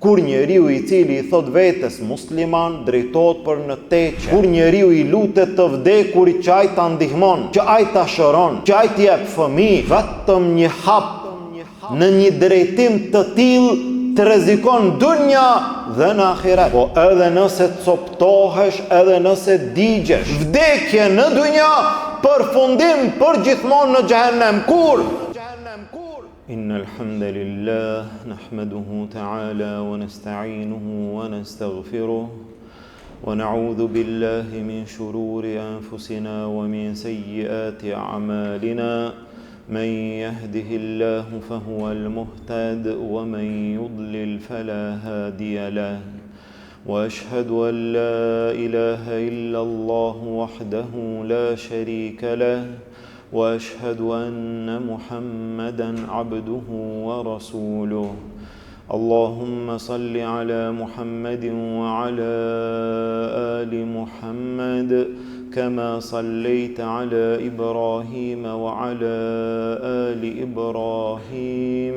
Kur njeriu i cili i thot vetes musliman drejtohet për në teqe. Kur njeriu i lutet të vdekurit që ai ta ndihmon, që ai ta shëron, që ai t'i jep fëmijë, vetëm një hap në një drejtim të tillë të rrezikon dunja dhe në ahiret. Po edhe nëse coptohesh, edhe nëse digjesh, vdekje në dunja, përfundim për gjithmonë në xhehenem. Kur? إن الحمد لله نحمده تعالى ونستعينه ونستغفره ونعوذ بالله من شرور أنفسنا ومن سيئات أعمالنا من يهده الله فهو المهتد ومن يضلل فلا هادي له وأشهد أن لا إله إلا الله وحده لا شريك له وأشهد أن محمدًا عبده ورسوله اللهم صل على محمد وعلى آل محمد كما صليت على إبراهيم وعلى آل إبراهيم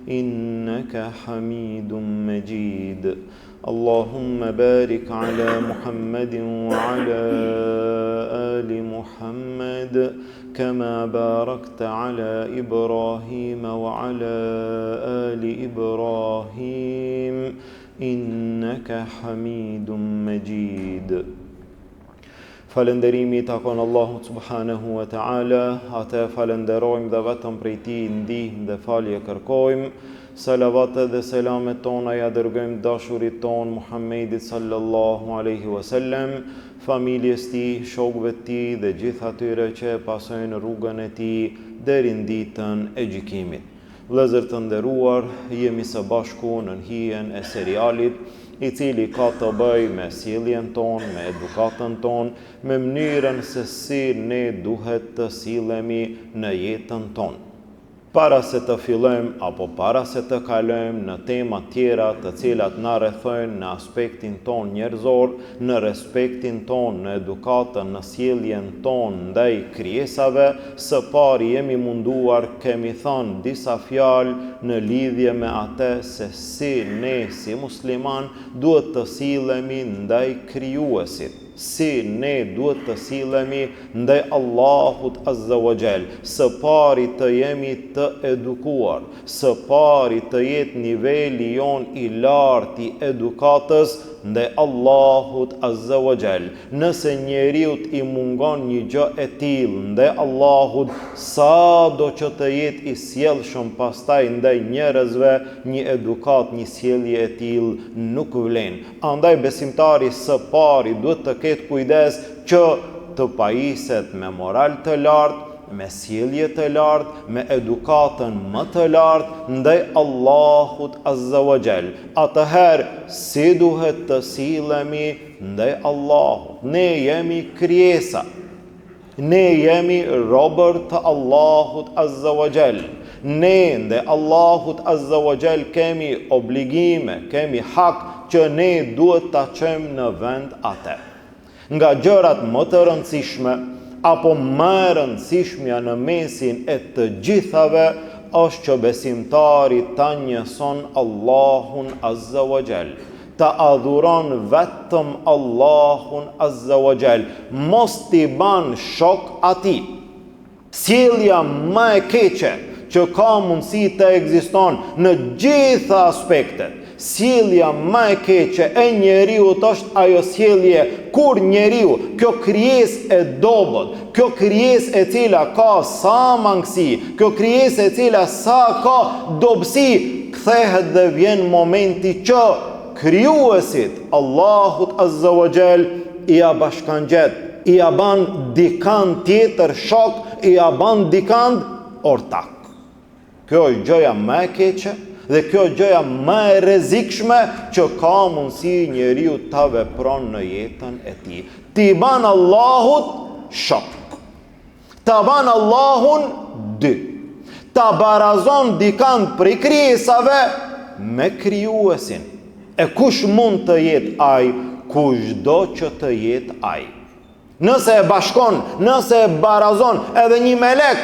إنك حميد مجيد اللهم بارك على محمد وعلى آل محمد كما باركت على إبراهيم وعلى آل إبراهيم إنك حميد مجيد. Falënderimi takon Allahut subhanahu wa ta'ala, atë falenderojmë dhe vetëm prej tij ndihmë dhe falje kërkojmë. Salavatet dhe selamet tona ja dërgojmë dashurit ton Muhammedit sallallahu alaihi wasallam, familjes tij, shokëve të tij dhe gjithë atyre që pasojnë rrugën e tij deri në ditën e gjykimit. Vëllezër të nderuar, jemi së bashku në hijen e serialit i cili ka të bëjë me sjelljen tonë, me edukatën tonë, me mënyrën se si ne duhet të sillemi në jetën tonë. Para se të fillojmë apo para se të kalojmë në tema tjera të cilat na rrethojnë në aspektin ton njerëzor, në respektin ton, në edukatën, në sjelljen ton ndaj krijesave, së pari jemi munduar, kemi thënë disa fjalë në lidhje me atë se si ne si musliman duhet të sillemi ndaj krijuesit. Si ne duhet të sillemi ndaj Allahut Azza wa Jall. Së pari të jemi të edukuar, së pari të jetë niveli jon i lartë i edukatës ndaj Allahut Azza wa Jall. Nëse njeriut i mungon një gjë e tillë ndaj Allahut, sado që të jetë i sjellshëm pastaj ndaj njerëzve, një edukat, një sjellje e tillë nuk vlen. Andaj besimtari së pari duhet të ketë kujdes që të pajiset me moral të lartë, me sjellje të lartë, me edukatën më të lartë ndaj Allahut Azza wa Jall. Atëherë, si duhet të sillemi ndaj Allahut? Ne jemi krijesa. Ne jemi robër të Allahut Azza wa Jall. Ne ndaj Allahut Azza wa Jall kemi obligime, kemi hak që ne duhet ta çojmë në vend atë. Nga gjërat më të rëndësishme apo më rëndësishmja në mesin e të gjithave është që besimtari ta njëson Allahun Azza wa Jall, ta adhuron vetëm Allahun Azza wa Jall, mos t'i ban shok atij. Sjellja më e keqe që ka mundësi të ekziston në gjitha aspektet, sjellja më e keqe e njeriut është ajo sjellje kur njeriu, kjo krijesë e dobët, kjo krijesë e cila ka sa mangësi, kjo krijesë e cila sa ka dobësi, kthehet dhe vjen momenti që krijuesit Allahut Azza wa Jall i ja bashkangjet, i ja ban dikant tjetër shok, i ja ban dikant ortak. Kjo është gjëja më e keqe dhe kjo gjëja më e rrezikshme që ka mundësi njeriu ta vepron në jetën e tij. Ti ban Allahut shok. Ta ban Allahun dy. Ta barazon dikant prej krijesave me krijuesin. E kush mund të jetë ai? Kushdo që të jetë ai. Nëse e bashkon, nëse e barazon edhe një melek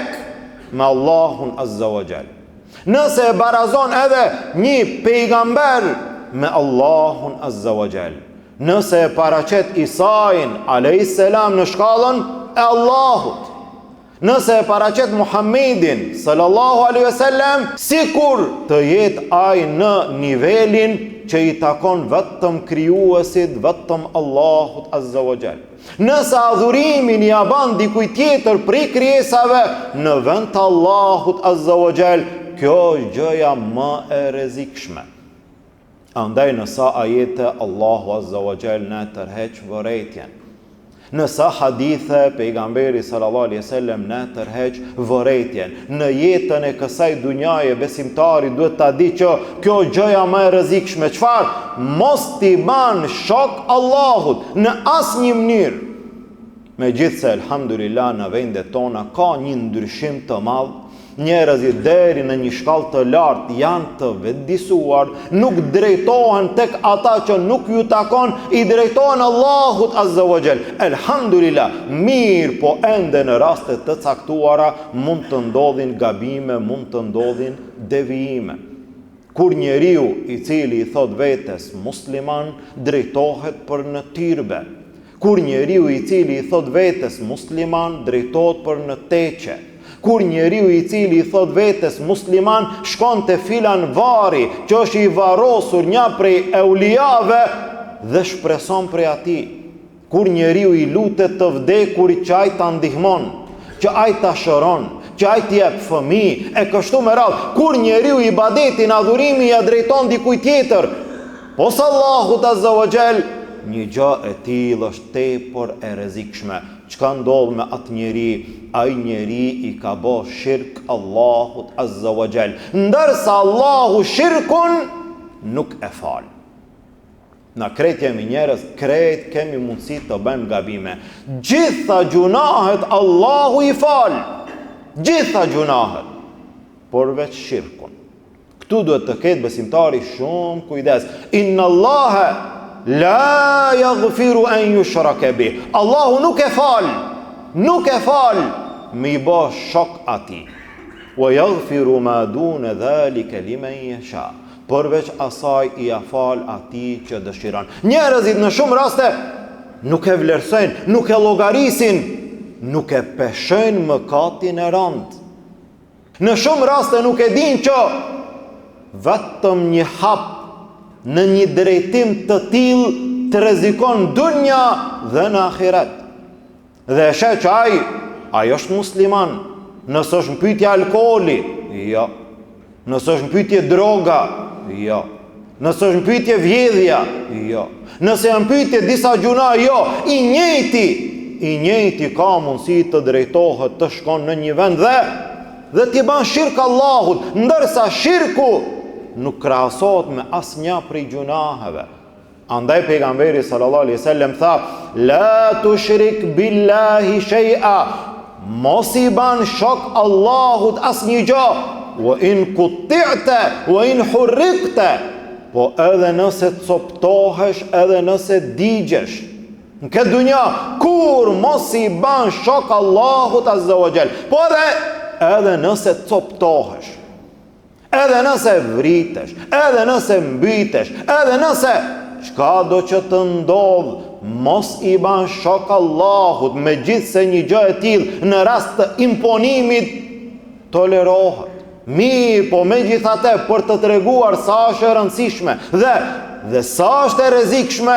me Allahun Azza wa Jall, nëse e barazon edhe një pejgamber me Allahun Azza wa Jall. Nëse e paraqet Isain alayhis salam në shkallën e Allahut, nëse e paraqet Muhammedin sallallahu alaihi wasallam sikur të jetë ai në nivelin që i takon vetëm krijuesit, vetëm Allahut Azza wa Jall. Nëse adhurimin ja ban dikujt tjetër prej krijesave në vend të Allahut Azza wa Jall, kjo është gjëja më e rrezikshme. Andaj në sa ajete Allahu Azza wa Jall na tërheq vërejtjen. Në sa hadithe pejgamberi sallallahu alaihi wasallam na tërheq vërejtjen. Në jetën e kësaj dunjaje besimtari duhet ta di që kjo gjëja më e rrezikshme. Çfarë? Mos t'i ban shok Allahut në asnjë mënyrë. Megjithse elhamdulillah në vendet tona ka një ndryshim të madh. Njerëzit deri në një shkallë të lartë janë të vetëdijsuar, nuk drejtohen tek ata që nuk ju takon, i drejtohen Allahut Azza wa Jall. Elhamdulillah, mirë, po ende në raste të caktuara mund të ndodhin gabime, mund të ndodhin devijime. Kur njeriu i cili i thot vetes musliman drejtohet për në tyrbe, kur njeriu i cili i thot vetes musliman drejtohet për në teqe, kur njeriu i cili i thot vetes musliman shkon te filan vari që është i varrosur një prej eulijave dhe shpreson prej atij, kur njeriu i lutet të vdekurit që ai ta ndihmon, që ai ta shëron, që ai t'i jep fëmijë e kështu me radhë, kur njeriu ibadetin, adhurimin ja drejton dikujt tjetër, pos Allahut Azza wa Jall, një gjë e tillë është tepër e rrezikshme. Çka ndodh me atë njeri? Ai njeri i ka bë shirk Allahut Azza wa Jall, ndërsa Allahu shirkun nuk e fal. Na krejt jemi njerëz, krejt kemi mundësi të bëjmë gabime. Gjitha gjunahet Allahu i fal. Gjitha gjunahet, por veç shirkun. Këtu duhet të ketë besimtari shumë kujdes. Inna Allaha la yaghfiru an yushraka bih. Allahu nuk e fal me i bë shok atij. Wa yaghfiru ma duna dhalika liman yasha. Përveç asaj i afal atij që dëshiron. Njerëzit në shumë raste nuk e vlerësojnë, nuk e llogarisin, nuk e peshojnë mëkatin e rënd. Në shumë raste nuk e dinë që vetëm një hap në një drejtim të tillë të rrezikon dunja dhe në ahiret. Dhe e sheh që ai është musliman, nëse është në pyetje alkooli, jo. Nëse është në pyetje droga, jo. Nëse është në pyetje vjedhja, jo. Nëse janë pyetje disa gjuna, jo. I njëjti ka mundësi të drejtohet, të shkon në një vend dhe t'i ban shirk Allahut, ndërsa shirku nuk krahasohet me asnjë prej gjunaheve. Andaj pejgamberi sallallahu alaihi wasallam tha: "La tushrik billahi shay'a." Mos i ban shok Allahut asnjë gjë. Wa in qutti'ta wa in hurriqta. Po edhe nëse coptohesh, edhe nëse digjesh, në këtë dunja, kur mos i ban shok Allahut Azza wa Jall. Po edhe nëse coptohesh, edhe nëse vritesh, edhe nëse mbytesh, edhe nëse çka do që të ndodh, mos i ban shok Allahut, megjithse një gjë e tillë në rast të imponimit tolerohet. Mirë, po megjithatë për të treguar sa është e rëndësishme dhe sa është e rrezikshme,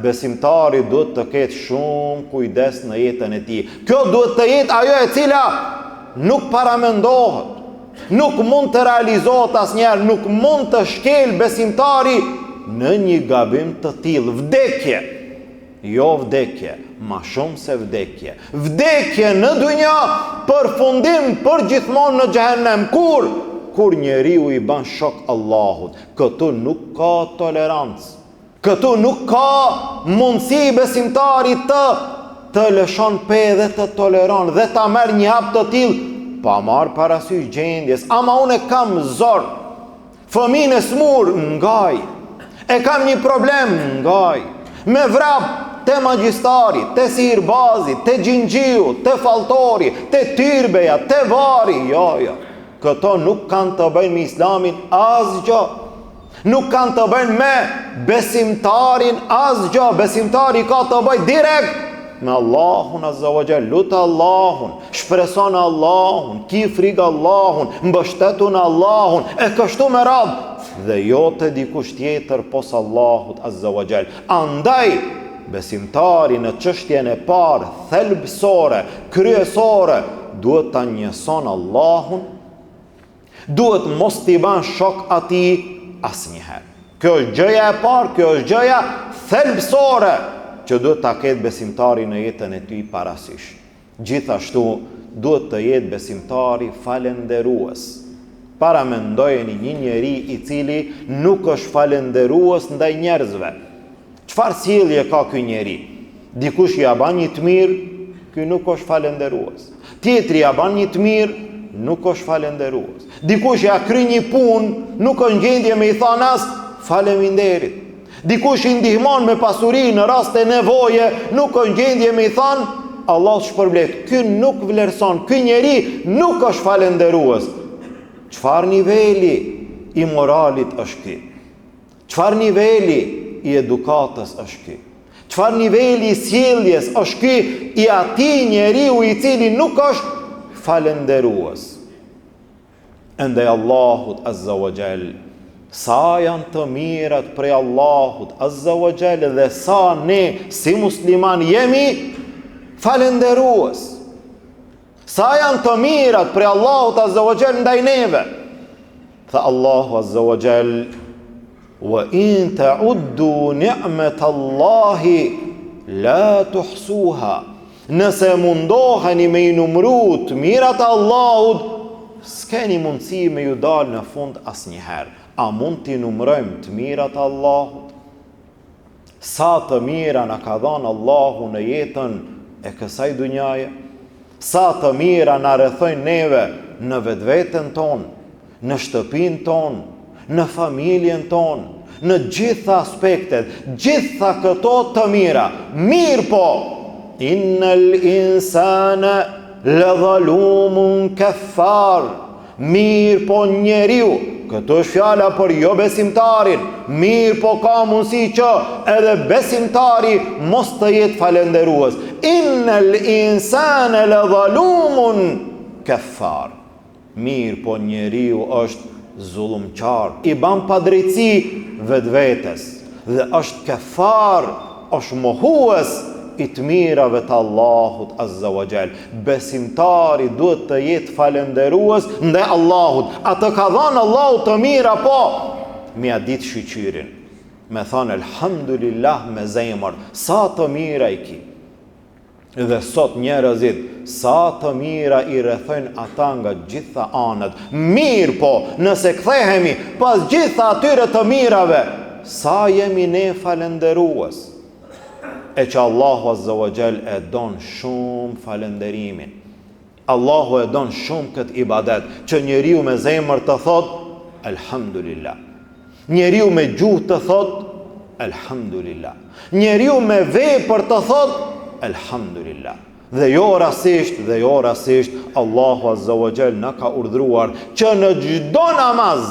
besimtari duhet të ketë shumë kujdes në jetën e tij. Kjo duhet të jetë ajo e cila nuk paramendohet. Nuk mund të realizohet asnjëherë, nuk mund të shkel besimtari në një gabim të tillë. Vdekje, jo vdekje, ma shumë se vdekje. Vdekje në dunja, përfundim për gjithmonë në xhehenem. Kur njeriu i ban shok Allahut, këtu nuk ka tolerancë. Këtu nuk ka mundësi besimtari të lëshon pe dhe të toleron dhe ta merr një hap të tillë pa marrë parasysh gjendjes. Ama unë kam zor, fëmijën e smur, ngaj. E kam një problem, ngaj. Me vrap te magjistari, te sihirbazi, te gjingjiu, te falltori, te tyrbeja, te vari. Jo. Këto nuk kanë të bëjnë me Islamin asgjë. Nuk kanë të bëjnë me besimtarin asgjë. Besimtari ka të bëjë direkt me Allahun azza wa jall. Lutë Allahun, shpreson Allahun, ki frikë Allahun, mbështetu në Allahun, e kështu me radhë, dhe jo të dikush tjetër pos Allahut azza wa jall. Andaj besimtari në çështjen e parë, thelbësore, kryesore, duhet ta njëson Allahun, duhet mos t'i ban shok atij asnjëherë. Kjo është gjëja e parë, kjo është gjëja thelbësore që duhet ta ketë besimtari në jetën e tij parasysh. Gjithashtu duhet të jetë besimtari falendërues. Para mendojeni një njeri i cili nuk është falendërues ndaj njerëzve. Çfarë sjellje ka ky njeri? Dikush ja ban një të mirë, ky nuk është falendërues. Tjetri ja ban një të mirë, nuk është falendërues. Dikush ja kry një punë, nuk është në gjendje me i thënë as faleminderit. Dikush i ndihmon me pasuri në rast e nevoje, nuk është në gjendje me i thënë Allah shpërblet. Ky nuk vlerëson, ky njeri nuk është falendërues. Çfarë niveli i moralit është ky? Çfarë niveli i edukatës është ky? Çfarë niveli i sjelljes është ky i atij njeriu i cili nuk është falendërues? Ende Allahut azza wa jall, sa janë të mirat prej Allahut azza wa jall dhe sa ne si musliman jemi falendërues. Sa janë të mirat prej Allahut azza wa jall ndaj neve. Tha Allahu azza wa jall: "Wa in ta'uddu ni'matallahi la tuhsuha." Nëse mundoheni me i numëru të mirat e Allahut, s'keni mundësi me ju dalë në fund asnjëherë. A mund t'i numërojmë të mirat e Allahut? Sa të mira na ka dhënë Allahu në jetën e kësaj dunjaje? Sa të mira na rrethojnë neve në vetveten tonë, në shtëpinë tonë, në familjen tonë, në gjitha aspektet, gjitha këto të mira. Mirë po, innal insana ladhalumun kaffar. Mirë po njeriu, këto është fjala për jo besimtarin, mirë po ka mundësi që edhe besimtari mos të jetë falendërues. Innal insana ladhalumun kaffar. Mirë po njeriu është zullumqar, i ban padrejtësi vetvetes dhe është kafar, është mohues i të mirave të Allahut azza wa jall. Besimtari duhet të jetë falendërues ndaj Allahut. Atë ka dhënë Allahu të mira, po mja ditë shqyqyrin, me thonë elhamdulillah me zemër, sa të mira i ki. Dhe sot njerëzit, sa të mira i rrethojnë ata nga gjitha anët. Mirë po, nëse kthehemi pas gjitha atyre të mirave, sa jemi ne falendërues? E që Allahu azza wa jall e don shumë falenderimin. Allahu e don shumë këtë ibadet, që njeriu me zemër të thot elhamdulillah, njeriu me gjuhë të thot elhamdulillah, njeriu me vepër të thot elhamdulillah. Dhe jo rasisht Allahu azza wa jall na ka urdhëruar që në çdo namaz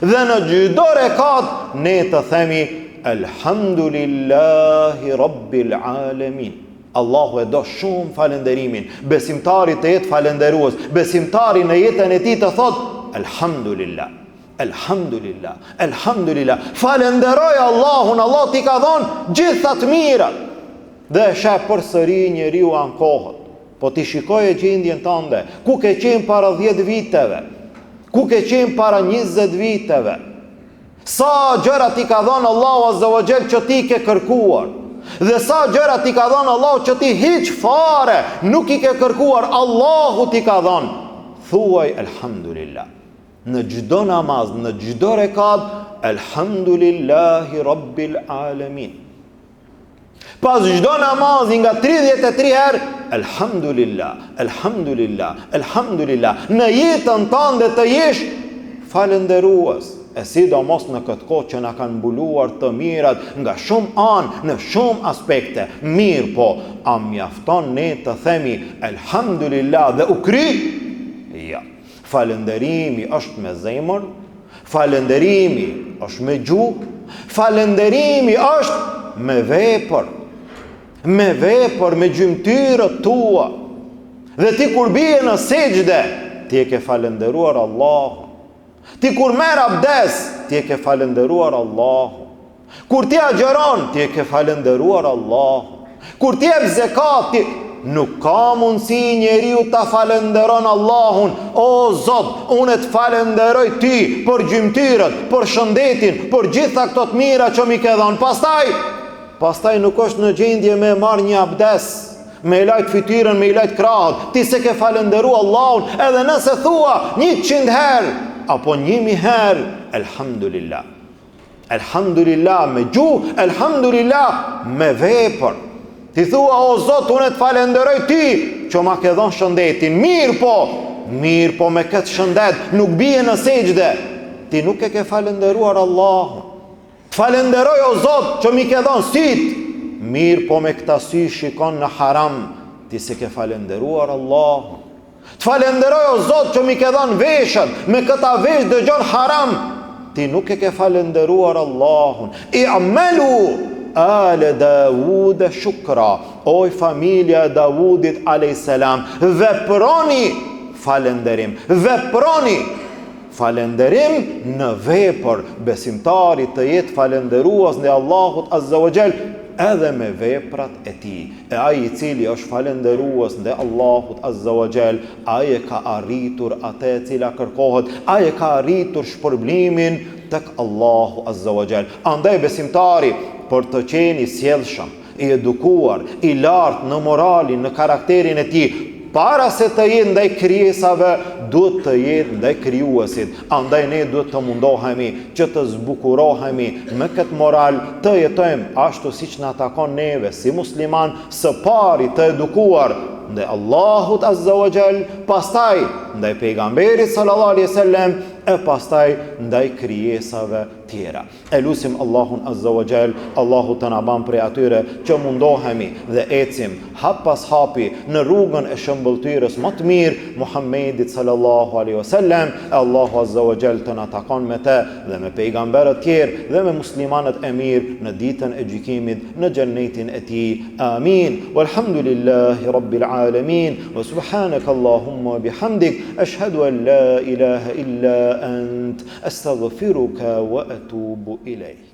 dhe në çdo rekat ne të themi elhamdulillahi rabbil alamin. Allahu e do shumë falenderimin. Besimtari të jetë falendërues, besimtari në jetën e tij të thot elhamdulillah, elhamdulillah, elhamdulillah. Falenderoj Allahun, Allah t'i ka dhënë gjitha të mirat. Dhe sheh përsëri njeriu ankohet. Po ti shikoje gjendjen tënde, ku ke qenë para 10 viteve, ku ke qenë para 20 viteve. Sa gjëra ti ka dhënë Allahu azza wa jall që ti ke kërkuar, dhe sa gjëra ti ka dhënë Allahu që ti hiç fare nuk i ke kërkuar, Allahu ti ka dhënë. Thuaj elhamdulillah. Në çdo namaz, në çdo rekat, elhamdulillahi rabbil alamin. Pas çdo namazi nga 33 herë elhamdulillah, elhamdulillah, elhamdulillah. Në jetën tënde të jesh falendërues. E sidomos në këtë kohë që na kanë mbuluar të mirat nga shumë anë, në shumë aspekte. Mirë po, a mjafton ne të themi elhamdulillah dhe u kry? Ja. Falënderimi është me zemër, Falënderimi është me gjuhë, falënderimi është me vepër. Me vepër, me gjymtyrët tua. Dhe ti kur bie në sejdë, ti e ke falënderuar Allahun. Ti kur merr abdes, ti e ke falënderuar Allahun. Kur ti agjeron, ti e ke falënderuar Allahun. Kur ti jep zakat, nuk ka mundësi njeriu ta falënderon Allahun. O Zot, unë të falenderoj ty për gjymtyrët, për shëndetin, për gjitha këto të mira që mi ke dhënë. Pastaj nuk është në gjendje me marr një abdes, me lajt fytyrën, me lajt krahët. Ti se ke falënderuar Allahun, edhe nëse thua 100 herë apo 1000 herë, elhamdulillah. Elhamdulillah me gjuhë, elhamdulillah me vepër. Ti thua, o Zot, unë të falenderoj ty që ma ke dhënë shëndetin. Mirë po me këtë shëndet nuk bie në sejdë. Ti nuk e ke falenderuar Allahun. Të falenderoj, o Zot, që mi ke dhënë syt. Mirë po me këta sy shikon në haram. Ti se ke falenderuar Allahun. Të falenderoj, o Zot, që mi ke dhënë veshët. Me këta vesh dëgjon haram. Ti nuk e ke falenderuar Allahun. I'malu Ale Dawud shukra, oj familja Dawudit a.s. Veproni falenderim. Veproni falenderim në vepër. Besimtari të jetë falenderuas në Allahut Azza wa Jall edhe me veprat e tij. E ai I cili është falenderuas ndaj Allahut Azza wa Jall, ai e ka arritur atë e cila kërkohet, ai e ka arritur shpërblimin tek Allahu Azza wa Jall. Andaj besimtari për të qenë I sjellshëm, I edukuar, I lartë në moralin, në karakterin e tij, para se të jetë ndaj krijesave, duhet të jetë ndaj krijuesit. Andaj ne duhet të mundohemi që të zbukurohemi me këtë moral, të jetojmë ashtu siç na takon neve si musliman, së pari të edukuar ndaj Allahut Azza wa Jall, pastaj ndaj pejgamberit sallallahu alaihi wasallam, e pastaj ndaj krijesave tjera. E lusim Allahun Azza wa Jall, Allahu të na ban prej atyre që mundohemi dhe ecim hap pas hapi në rrugën e shëmbëltyrës më të mirë Muhammedit sallallahu alaihi wasallam. Allahu Azza wa Jall të na takon me të dhe me pejgamberët tjerë dhe me muslimanët e mirë në ditën e gjykimit në xhennetin e tij. Amin. Walhamdulillahi rabbil alamin. Wa subhanaka Allahumma bihamdik ashhadu an la ilaha illa أنت أستغفرك وأتوب إليك.